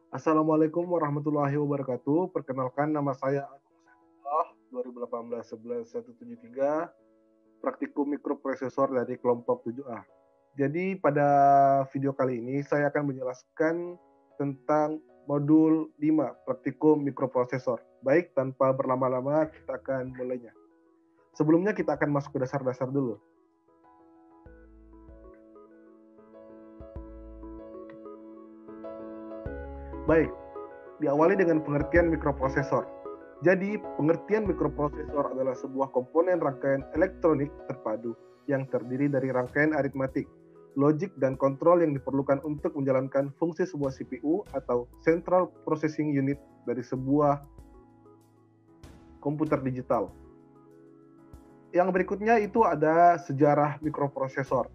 Assalamualaikum warahmatullahi wabarakatuh. Perkenalkan nama saya Agung Saifullah, 2018-11-173, praktikum mikroprosesor dari kelompok 7A. Jadi pada video kali ini saya akan menjelaskan tentang modul 5 praktikum mikroprosesor. Baik, tanpa berlama-lama kita akan mulainya. Sebelumnya kita akan masuk ke dasar-dasar dulu. Baik, diawali dengan pengertian mikroprosesor. Jadi, pengertian mikroprosesor adalah sebuah komponen rangkaian elektronik terpadu yang terdiri dari rangkaian aritmatik, logik, dan kontrol yang diperlukan untuk menjalankan fungsi sebuah CPU atau Central Processing Unit dari sebuah komputer digital. Yang berikutnya itu ada sejarah mikroprosesor.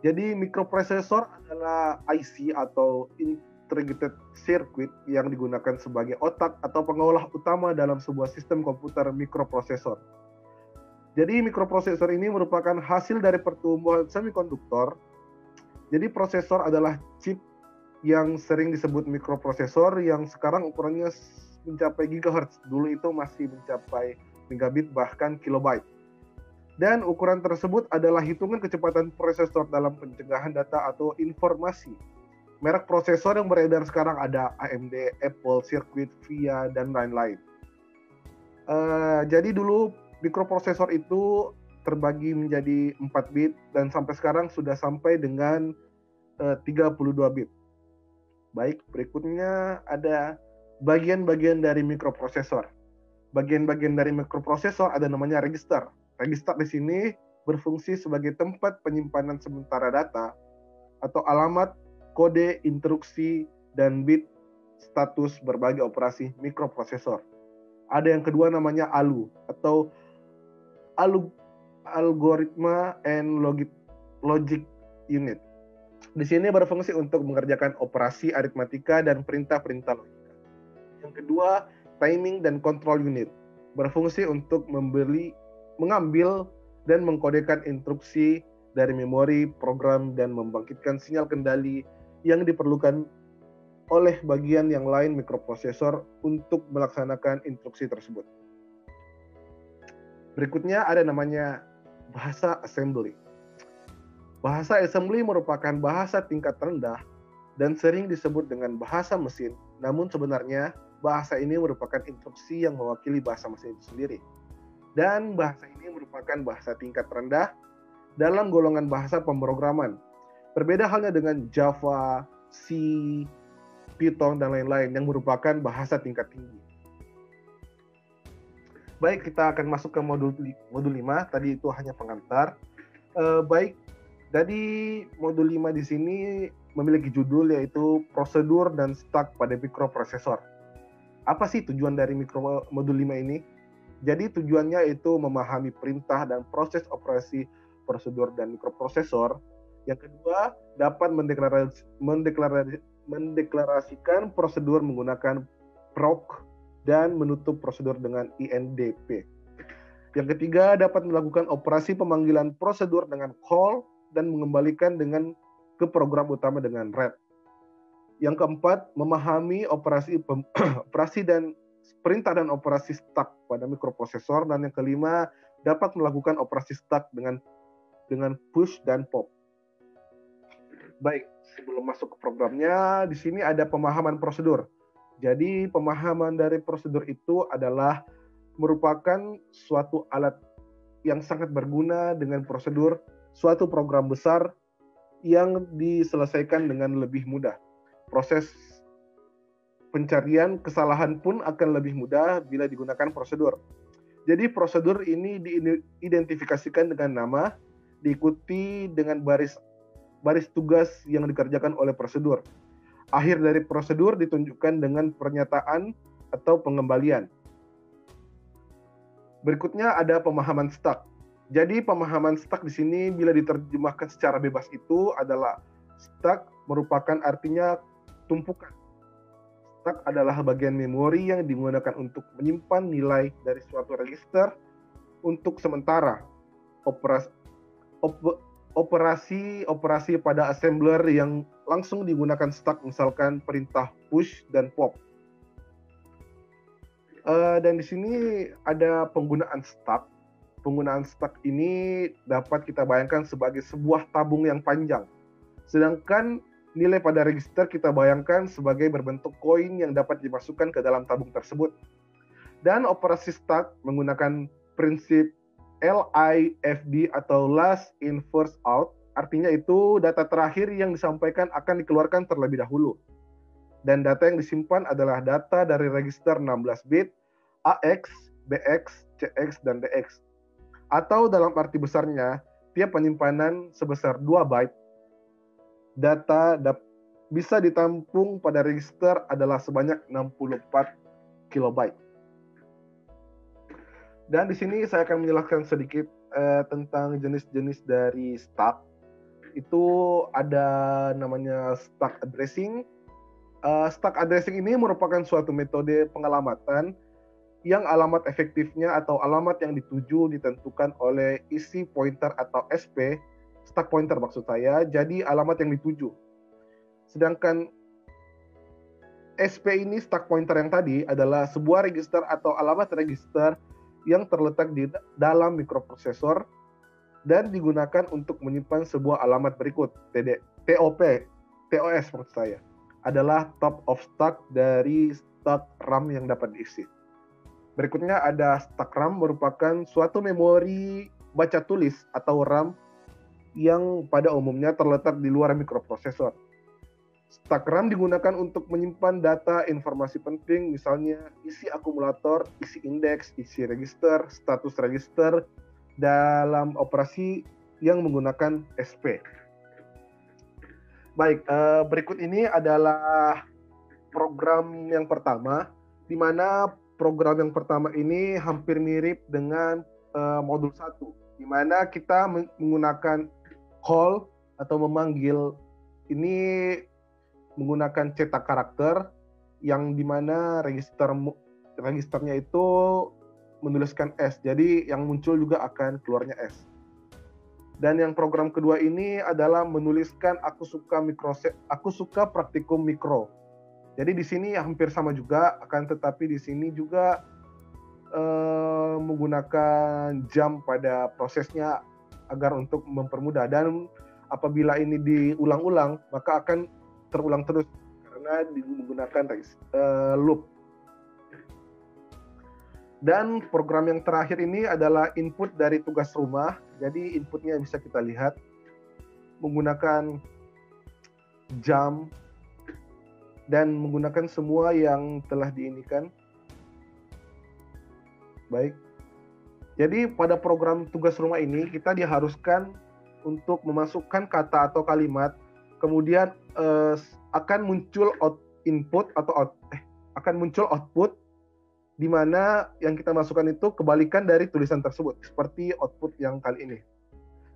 Jadi, mikroprosesor adalah IC atau Integrated Circuit yang digunakan sebagai otak atau pengolah utama dalam sebuah sistem komputer mikroprosesor. Jadi mikroprosesor ini merupakan hasil dari pertumbuhan semikonduktor. Jadi prosesor adalah chip yang sering disebut mikroprosesor yang sekarang ukurannya mencapai gigahertz. Dulu itu masih mencapai megabit bahkan kilobyte. Dan ukuran tersebut adalah hitungan kecepatan prosesor dalam pencegahan data atau informasi. Merek prosesor yang beredar sekarang ada AMD, Apple, Circuit, VIA, dan lain-lain. Jadi dulu mikroprosesor itu terbagi menjadi 4 bit dan sampai sekarang sudah sampai dengan 32 bit. Baik, berikutnya ada bagian-bagian dari mikroprosesor. Bagian-bagian dari mikroprosesor ada namanya register. Register di sini berfungsi sebagai tempat penyimpanan sementara data atau alamat, kode, instruksi, dan bit status berbagai operasi mikroprosesor. Ada yang kedua namanya ALU atau Algoritma and Logic Unit. Di sini berfungsi untuk mengerjakan operasi aritmatika dan perintah-perintah logika. Yang kedua, Timing dan Control Unit. Berfungsi untuk mengambil dan mengkodekan instruksi dari memori, program, dan membangkitkan sinyal kendali yang diperlukan oleh bagian yang lain mikroprosesor untuk melaksanakan instruksi tersebut. Berikutnya ada namanya bahasa assembly. Bahasa assembly merupakan bahasa tingkat rendah dan sering disebut dengan bahasa mesin, namun sebenarnya bahasa ini merupakan instruksi yang mewakili bahasa mesin itu sendiri. Dan bahasa ini merupakan bahasa tingkat rendah dalam golongan bahasa pemrograman. Berbeda halnya dengan Java, C, Python, dan lain-lain yang merupakan bahasa tingkat tinggi. Baik, kita akan masuk ke modul 5. Tadi itu hanya pengantar. Baik, jadi modul 5 di sini memiliki judul yaitu prosedur dan stak pada mikroprosesor. Apa sih tujuan dari modul 5 ini? Jadi tujuannya itu memahami perintah dan proses operasi prosedur dan mikroprosesor. Yang kedua, dapat mendeklarasikan prosedur menggunakan proc dan menutup prosedur dengan INDP. Yang ketiga, dapat melakukan operasi pemanggilan prosedur dengan call dan mengembalikan ke program utama dengan read. Yang keempat, memahami operasi dan perintah dan operasi stack pada mikroprosesor. Dan yang kelima, dapat melakukan operasi stack dengan push dan pop. Baik, sebelum masuk ke programnya, di sini ada pemahaman prosedur. Jadi pemahaman dari prosedur itu adalah merupakan suatu alat yang sangat berguna dengan prosedur suatu program besar yang diselesaikan dengan lebih mudah. Proses pencarian kesalahan pun akan lebih mudah bila digunakan prosedur. Jadi prosedur ini diidentifikasikan dengan nama, diikuti dengan baris tugas yang dikerjakan oleh prosedur. Akhir dari prosedur ditunjukkan dengan pernyataan atau pengembalian. Berikutnya ada pemahaman stack. Jadi pemahaman stack di sini bila diterjemahkan secara bebas itu adalah stack merupakan artinya tumpukan. Stack adalah bagian memori yang digunakan untuk menyimpan nilai dari suatu register untuk sementara. Operasi pada assembler yang langsung digunakan stack, misalkan perintah push dan pop. Dan di sini ada penggunaan stack. Penggunaan stack ini dapat kita bayangkan sebagai sebuah tabung yang panjang. Sedangkan nilai pada register kita bayangkan sebagai berbentuk koin yang dapat dimasukkan ke dalam tabung tersebut. Dan operasi stack menggunakan prinsip LIFD atau last in first out. Artinya itu data terakhir yang disampaikan akan dikeluarkan terlebih dahulu. Dan data yang disimpan adalah data dari register 16 bit, AX, BX, CX, dan DX. Atau dalam arti besarnya, tiap penyimpanan sebesar 2 byte, data bisa ditampung pada register adalah sebanyak 64 kilobyte. Dan di sini saya akan menjelaskan sedikit tentang jenis-jenis dari stack. Itu ada namanya stack addressing. Stack addressing ini merupakan suatu metode pengalamatan yang alamat efektifnya atau alamat yang dituju ditentukan oleh isi pointer atau SP, stack pointer maksud saya, jadi alamat yang dituju. Sedangkan SP ini, stack pointer yang tadi, adalah sebuah register atau alamat register yang terletak di dalam mikroprosesor dan digunakan untuk menyimpan sebuah alamat berikut. TOS maksud saya, adalah top of stack dari stack RAM yang dapat diisi. Berikutnya ada stack RAM, merupakan suatu memori baca tulis atau RAM yang pada umumnya terletak di luar mikroprosesor. Stack RAM digunakan untuk menyimpan data informasi penting, misalnya isi akumulator, isi indeks, isi register, status register dalam operasi yang menggunakan SP. Baik, berikut ini adalah program yang pertama, di mana program yang pertama ini hampir mirip dengan modul 1, di mana kita menggunakan call atau memanggil ini menggunakan cetak karakter yang dimana registernya itu menuliskan S, jadi yang muncul juga akan keluarnya S. Dan yang program kedua ini adalah menuliskan aku suka praktikum mikro. Jadi di sini hampir sama juga, akan tetapi di sini juga menggunakan jam pada prosesnya agar untuk mempermudah, dan apabila ini diulang-ulang maka akan terulang terus karena menggunakan loop. Dan program yang terakhir ini adalah input dari tugas rumah. Jadi inputnya bisa kita lihat menggunakan jam dan menggunakan semua yang telah diinikan. Baik. Jadi pada program tugas rumah ini kita diharuskan untuk memasukkan kata atau kalimat, kemudian akan muncul output di mana yang kita masukkan itu kebalikan dari tulisan tersebut, seperti output yang kali ini.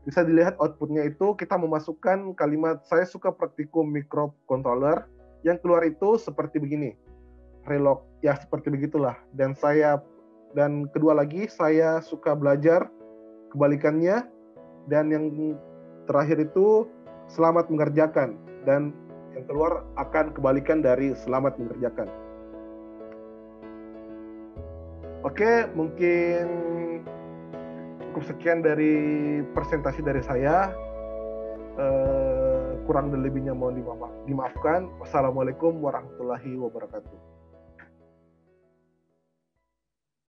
Bisa dilihat outputnya itu kita memasukkan kalimat saya suka praktikum microcontroller, yang keluar itu seperti begini, relog ya, seperti begitulah. Dan kedua lagi saya suka belajar, kebalikannya, dan yang terakhir itu selamat mengerjakan, dan yang keluar akan kebalikan dari selamat mengerjakan. Oke, mungkin cukup sekian dari presentasi dari saya. Kurang dan lebihnya mohon dimaafkan. Wassalamualaikum warahmatullahi wabarakatuh.